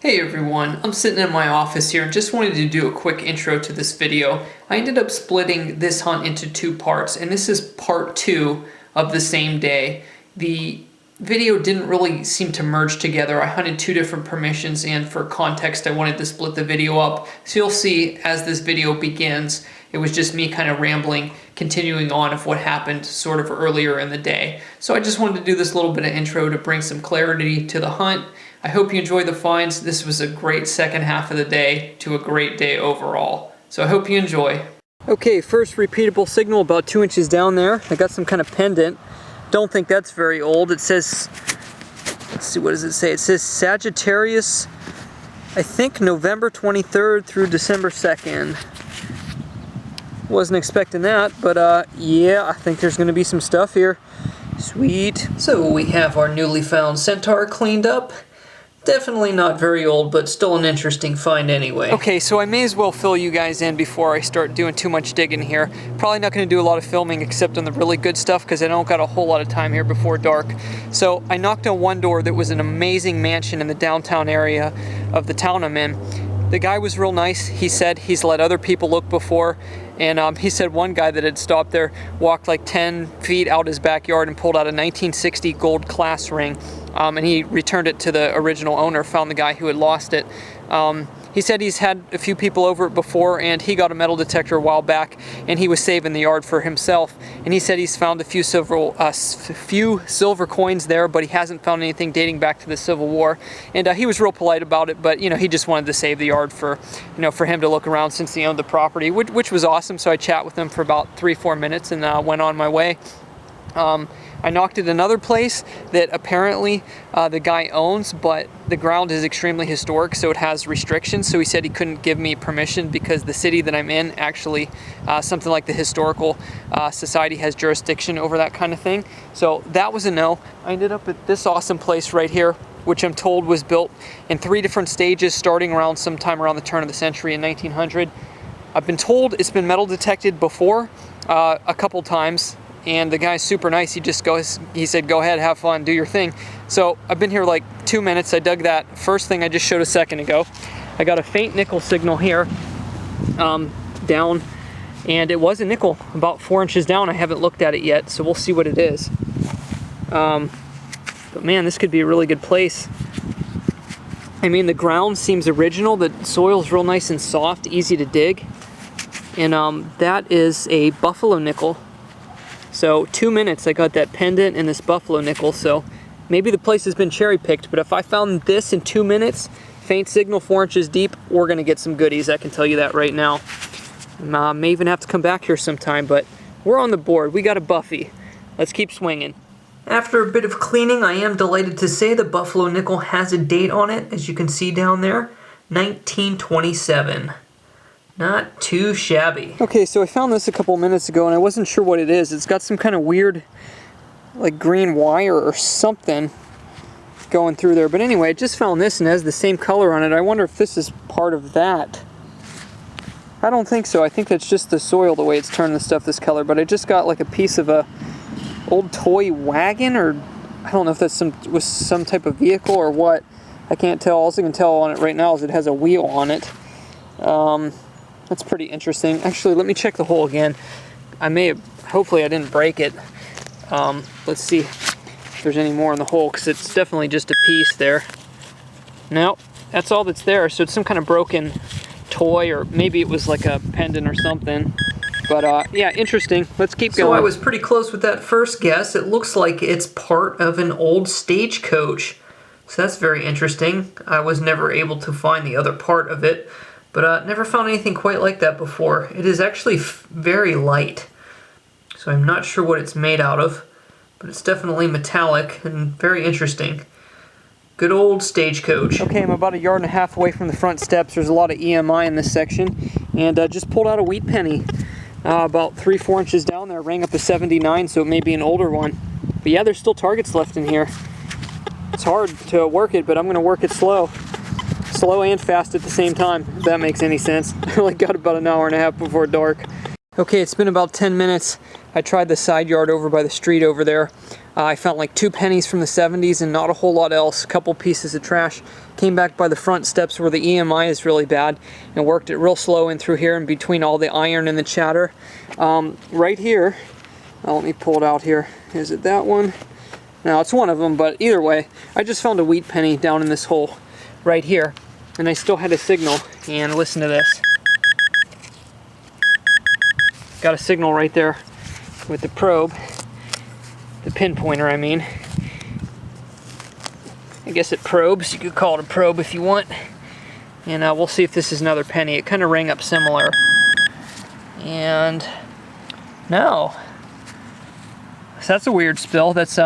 Hey everyone, I'm sitting in my office here and just wanted to do a quick intro to this video. I ended up splitting this hunt into two parts, and this is part two of the same day. The video didn't really seem to merge together. I hunted two different permissions, and for context I wanted to split the video up. So you'll see as this video begins, it was just me kind of rambling, continuing on of what happened sort of earlier in the day. So I just wanted to do this little bit of intro to bring some clarity to the hunt. I hope you enjoyed the finds. This was a great second half of the day to a great day overall. So I hope you enjoy. Okay, first repeatable signal about 2 inches down there. I got some kind of pendant. Don't think that's very old. It says, let's see, what does it say? It says Sagittarius, I think November 23rd through December 2nd. Wasn't expecting that, but yeah, I think there's gonna be some stuff here. Sweet. So we have our newly found centaur cleaned up. Definitely not very old, but still an interesting find anyway. Okay, so I may as well fill you guys in before I start doing too much digging here. Probably not going to do a lot of filming except on the really good stuff because I don't got a whole lot of time here before dark. So I knocked on one door that was an amazing mansion in the downtown area of the town I'm in. The guy was real nice. He said he's let other people look before, and he said one guy that had stopped there walked like 10 feet out his backyard and pulled out a 1960 gold class ring, and he returned it to the original owner, found the guy who had lost it. He said he's had a few people over it before, and he got a metal detector a while back, and he was saving the yard for himself. And he said he's found a few silver coins there, but he hasn't found anything dating back to the Civil War. And he was real polite about it, but he just wanted to save the yard for him to look around since he owned the property, which was awesome. So I chat with him for about 3-4 minutes and went on my way. I knocked at another place that apparently the guy owns, but the ground is extremely historic, so it has restrictions. So he said he couldn't give me permission because the city that I'm in actually, something like the Historical Society has jurisdiction over that kind of thing. So that was a no. I ended up at this awesome place right here, which I'm told was built in 3 different stages starting around sometime around the turn of the century in 1900. I've been told it's been metal detected before a couple times. And the guy's super nice. He said, go ahead, have fun, do your thing. So I've been here like 2 minutes. I dug that first thing I just showed a second ago. I got a faint nickel signal here down, and it was a nickel about 4 inches down. I haven't looked at it yet, so we'll see what it is. But man, this could be a really good place. I mean, the ground seems original. The soil's real nice and soft, easy to dig. And that is a buffalo nickel. So 2 minutes, I got that pendant and this buffalo nickel, so maybe the place has been cherry-picked, but if I found this in 2 minutes, faint signal 4 inches deep, we're going to get some goodies, I can tell you that right now. May even have to come back here sometime, but we're on the board. We got a Buffy. Let's keep swinging. After a bit of cleaning, I am delighted to say the buffalo nickel has a date on it, as you can see down there, 1927. Not too shabby. Okay, so I found this a couple minutes ago and I wasn't sure what it is. It's got some kind of weird, like green wire or something going through there. But anyway, I just found this and it has the same color on it. I wonder if this is part of that. I don't think so. I think that's just the soil, the way it's turned the stuff this color. But I just got like a piece of a old toy wagon, or I don't know if that's was some type of vehicle or what. I can't tell. All I can tell on it right now is it has a wheel on it. That's pretty interesting. Actually, let me check the hole again. Hopefully I didn't break it. Let's see if there's any more in the hole, because it's definitely just a piece there. Nope, that's all that's there. So it's some kind of broken toy, or maybe it was like a pendant or something. But yeah, interesting. Let's keep going. So I was pretty close with that first guess. It looks like it's part of an old stagecoach. So that's very interesting. I was never able to find the other part of it, but never found anything quite like that before. It is actually very light, so I'm not sure what it's made out of, but it's definitely metallic and very interesting. Good old stagecoach. Okay, I'm about 1.5 yards away from the front steps. There's a lot of EMI in this section, and just pulled out a wheat penny. About 3-4 inches down there, rang up a 79, so it may be an older one. But yeah, there's still targets left in here. It's hard to work it, but I'm going to work it slow. Slow and fast at the same time, if that makes any sense. I only got about 1.5 hours before dark. Okay, it's been about 10 minutes. I tried the side yard over by the street over there. I found like 2 pennies from the 70s and not a whole lot else. A couple pieces of trash. Came back by the front steps where the EMI is really bad and worked it real slow in through here in between all the iron and the chatter. Right here, let me pull it out here. Is it that one? No, it's one of them, but either way, I just found a wheat penny down in this hole right here. And I still had a signal, and listen to this. Got a signal right there with the probe, the pinpointer I mean. I guess it probes, you could call it a probe if you want. And we'll see if this is another penny. It kind of rang up similar. And no. So that's a weird spill. That's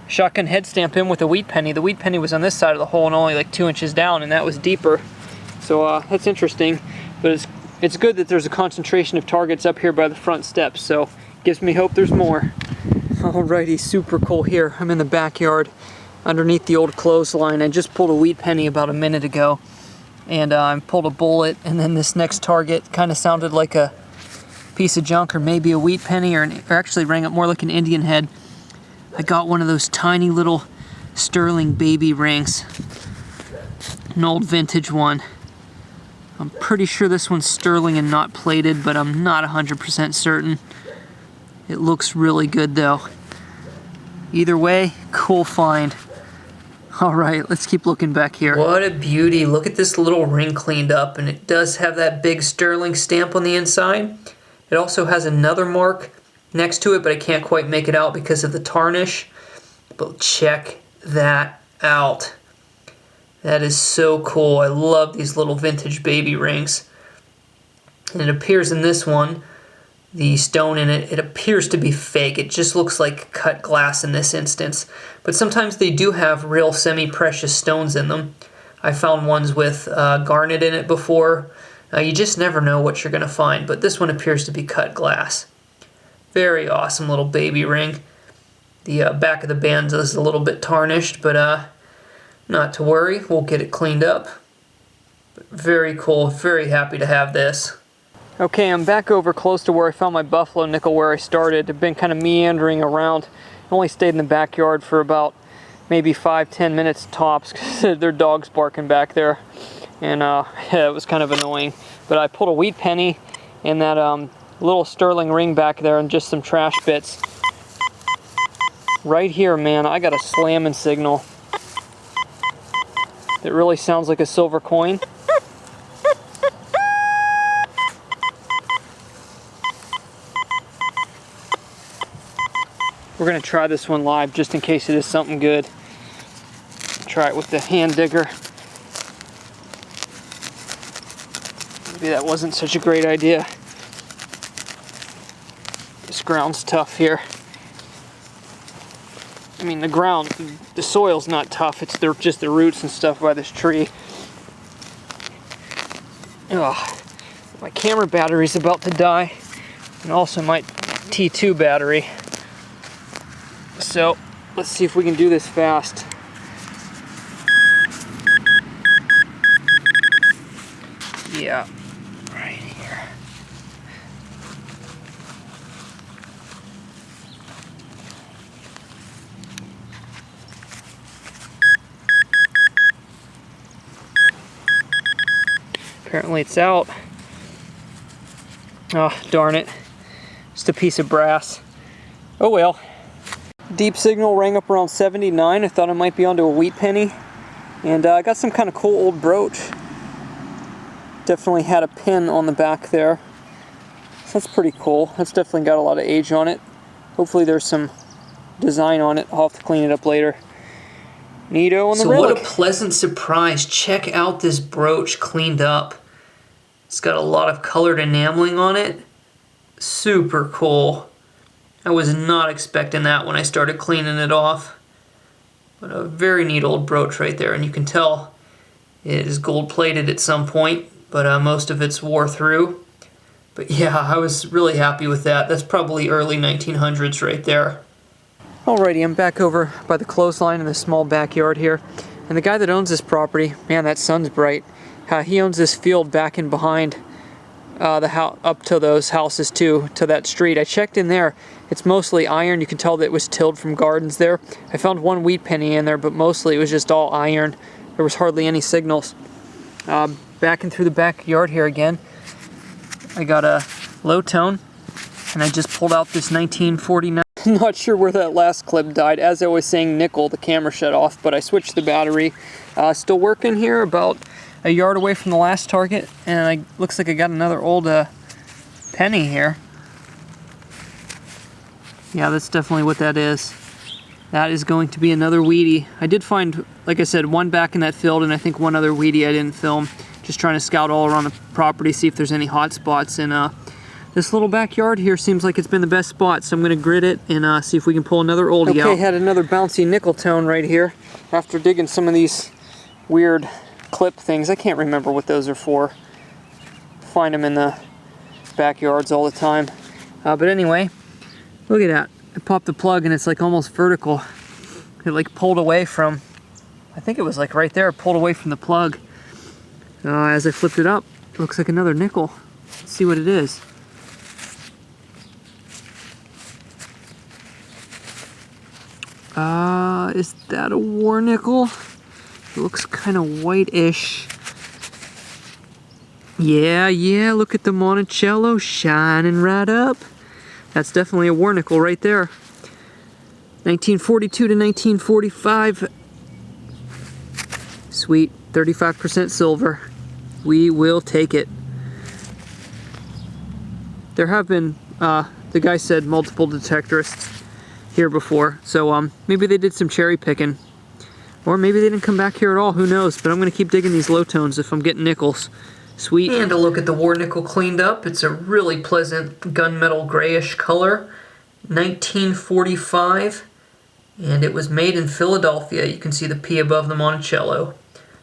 shotgun head stamp in with a wheat penny. The wheat penny was on this side of the hole and only like 2 inches down, and that was deeper. So that's interesting, but it's good that there's a concentration of targets up here by the front steps, so gives me hope there's more. Alrighty, super cool here. I'm in the backyard underneath the old clothesline. I just pulled a wheat penny about a minute ago, and I pulled a bullet, and then this next target kind of sounded like a piece of junk or maybe a wheat penny, or actually rang up more like an Indian head. I got one of those tiny little sterling baby rings, an old vintage one. I'm pretty sure this one's sterling and not plated, but I'm not 100% certain. It looks really good though. Either way, cool find. Alright, let's keep looking back here. What a beauty. Look at this little ring cleaned up, and it does have that big sterling stamp on the inside. It also has another mark next to it, but I can't quite make it out because of the tarnish. But check that out. That is so cool. I love these little vintage baby rings. And it appears in this one, the stone in it, it appears to be fake. It just looks like cut glass in this instance. But sometimes they do have real semi-precious stones in them. I found ones with garnet in it before. You just never know what you're going to find, but this one appears to be cut glass. Very awesome little baby ring. The back of the band is a little bit tarnished, but not to worry, we'll get it cleaned up. But very cool, very happy to have this. Okay, I'm back over close to where I found my buffalo nickel where I started. I've been kind of meandering around. I only stayed in the backyard for about maybe 5-10 minutes tops because their dog's barking back there. And yeah, it was kind of annoying. But I pulled a wheat penny and that little sterling ring back there and just some trash bits. Right here, man, I got a slamming signal. It really sounds like a silver coin. We're going to try this one live just in case it is something good. Try it with the hand digger. Maybe that wasn't such a great idea. This ground's tough here. I mean, the soil's not tough, it's just the roots and stuff by this tree. Ugh. My camera battery's about to die, and also my T2 battery. So, let's see if we can do this fast. Yeah, right here. Apparently it's out. Oh, darn it. Just a piece of brass. Oh well. Deep signal rang up around 79. I thought it might be onto a wheat penny. And I got some kind of cool old brooch. Definitely had a pin on the back there. So that's pretty cool. That's definitely got a lot of age on it. Hopefully there's some design on it. I'll have to clean it up later. Neato on the relic. So what a pleasant surprise. Check out this brooch cleaned up. It's got a lot of colored enameling on it. Super cool. I was not expecting that when I started cleaning it off. But a very neat old brooch right there. And you can tell it is gold plated at some point, but most of it's wore through. But yeah, I was really happy with that. That's probably early 1900s right there. Alrighty, I'm back over by the clothesline in the small backyard here. And the guy that owns this property, man, that sun's bright. He owns this field back and behind up to those houses too, to that street. I checked in there. It's mostly iron. You can tell that it was tilled from gardens there. I found one wheat penny in there, but mostly it was just all iron. There was hardly any signals. Backing through the backyard here again, I got a low tone, and I just pulled out this 1949. Not sure where that last clip died. As I was saying nickel, the camera shut off, but I switched the battery. Still working here, about a yard away from the last target, and looks like I got another old penny here. Yeah, that's definitely what that is. That is going to be another Wheatie. I did find, like I said, one back in that field, and I think one other Wheatie I didn't film. Just trying to scout all around the property, see if there's any hot spots. And this little backyard here seems like it's been the best spot, so I'm going to grid it and see if we can pull another oldie out. Okay, had another bouncy nickel tone right here. After digging some of these weird clip things, I can't remember what those are for. Find them in the backyards all the time. But anyway, look at that. I popped the plug and it's like almost vertical. It like pulled away from, I think it was like right there, pulled away from the plug. As I flipped it up, it looks like another nickel. Let's see what it is. Is that a war nickel? It looks kind of white-ish. Yeah, look at the Monticello shining right up. That's definitely a war nickel right there. 1942 to 1945. Sweet, 35% silver. We will take it. There have been, the guy said, multiple detectorists here before, so maybe they did some cherry picking. Or maybe they didn't come back here at all, who knows, but I'm going to keep digging these low tones if I'm getting nickels. Sweet. And a look at the war nickel cleaned up. It's a really pleasant gunmetal grayish color. 1945, and it was made in Philadelphia. You can see the P above the Monticello.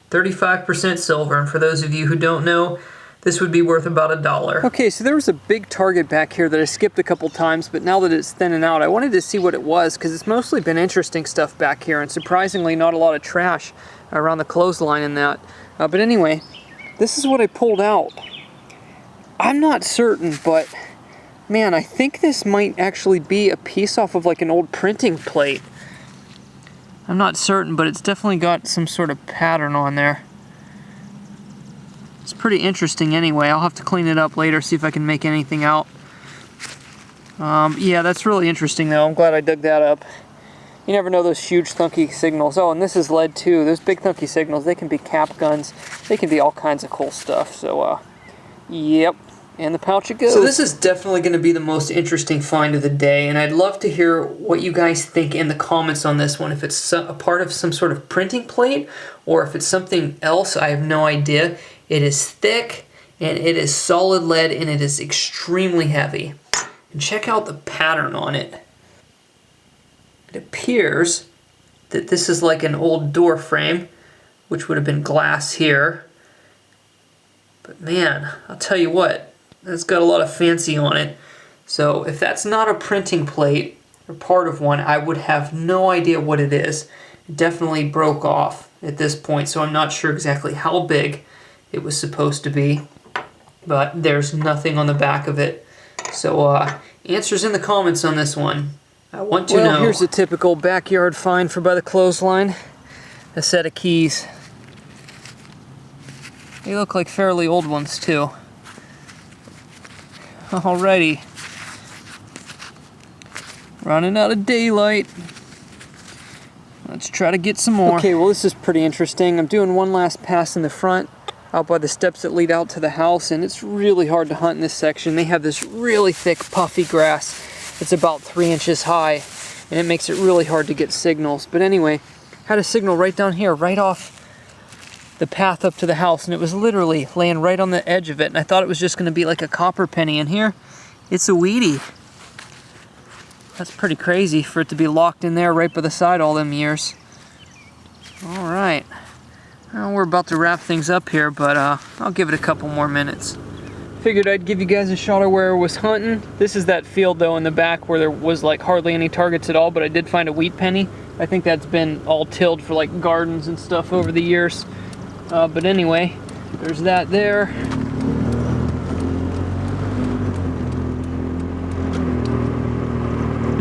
35% silver, and for those of you who don't know, this would be worth about $1. Okay, so there was a big target back here that I skipped a couple times, but now that it's thinning out, I wanted to see what it was, because it's mostly been interesting stuff back here, and surprisingly not a lot of trash around the clothesline and that. But anyway, this is what I pulled out. I'm not certain, but man, I think this might actually be a piece off of like an old printing plate. I'm not certain, but it's definitely got some sort of pattern on there. It's pretty interesting anyway. I'll have to clean it up later, see if I can make anything out. Yeah, that's really interesting though. I'm glad I dug that up. You never know those huge thunky signals. Oh, and this is lead too. Those big thunky signals, they can be cap guns. They can be all kinds of cool stuff. So, yep. And the pouch it goes. So this is definitely going to be the most interesting find of the day, and I'd love to hear what you guys think in the comments on this one. If it's a part of some sort of printing plate, or if it's something else, I have no idea. It is thick, and it is solid lead, and it is extremely heavy. And check out the pattern on it. It appears that this is like an old door frame, which would have been glass here. But man, I'll tell you what, it's got a lot of fancy on it. So if that's not a printing plate or part of one, I would have no idea what it is. It definitely broke off at this point, so I'm not sure exactly how big it was supposed to be. But there's nothing on the back of it. So answers in the comments on this one. I want to know. Well, here's a typical backyard find for by the clothesline. A set of keys. They look like fairly old ones too. Alrighty. Running out of daylight. Let's try to get some more. Okay, well this is pretty interesting. I'm doing one last pass in the front, out by the steps that lead out to the house, and it's really hard to hunt in this section. They have this really thick, puffy grass. It's about 3 inches high, and it makes it really hard to get signals. But anyway, had a signal right down here, right off the path up to the house, and it was literally laying right on the edge of it, and I thought it was just going to be like a copper penny in here. It's a Wheatie. That's pretty crazy for it to be locked in there right by the side all them years. Alright. Well, we're about to wrap things up here, but I'll give it a couple more minutes. Figured I'd give you guys a shot of where I was hunting. This is that field though in the back where there was like hardly any targets at all, but I did find a wheat penny. I think that's been all tilled for like gardens and stuff over the years. But anyway, there's that there.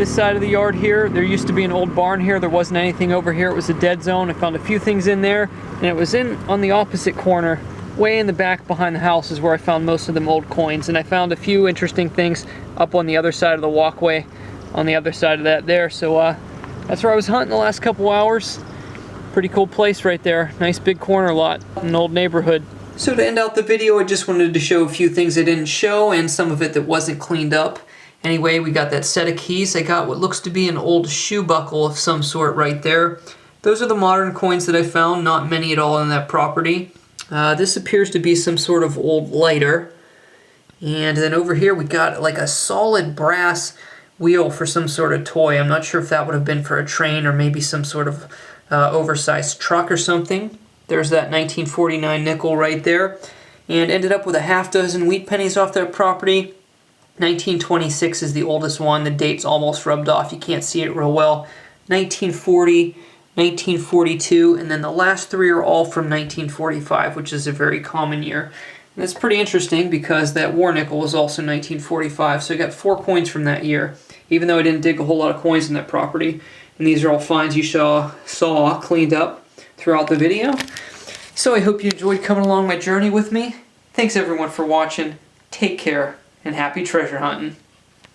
This side of the yard here, there used to be an old barn here. There wasn't anything over here. It was a dead zone. I found a few things in there, and it was on the opposite corner, way in the back behind the house is where I found most of them old coins. And I found a few interesting things up on the other side of the walkway, on the other side of that there. So that's where I was hunting the last couple hours. Pretty cool place right there. Nice big corner lot, an old neighborhood. So to end out the video, I just wanted to show a few things I didn't show and some of it that wasn't cleaned up. Anyway, we got that set of keys. I got what looks to be an old shoe buckle of some sort right there. Those are the modern coins that I found, not many at all on that property. This appears to be some sort of old lighter. And then over here we got like a solid brass wheel for some sort of toy. I'm not sure if that would have been for a train or maybe some sort of oversized truck or something. There's that 1949 nickel right there. And ended up with a half dozen wheat pennies off that property. 1926 is the oldest one. The date's almost rubbed off. You can't see it real well. 1940, 1942, and then the last three are all from 1945, which is a very common year. And that's pretty interesting because that war nickel was also 1945, so I got 4 coins from that year, even though I didn't dig a whole lot of coins in that property. And these are all finds you saw cleaned up throughout the video. So I hope you enjoyed coming along my journey with me. Thanks everyone for watching. Take care and happy treasure hunting.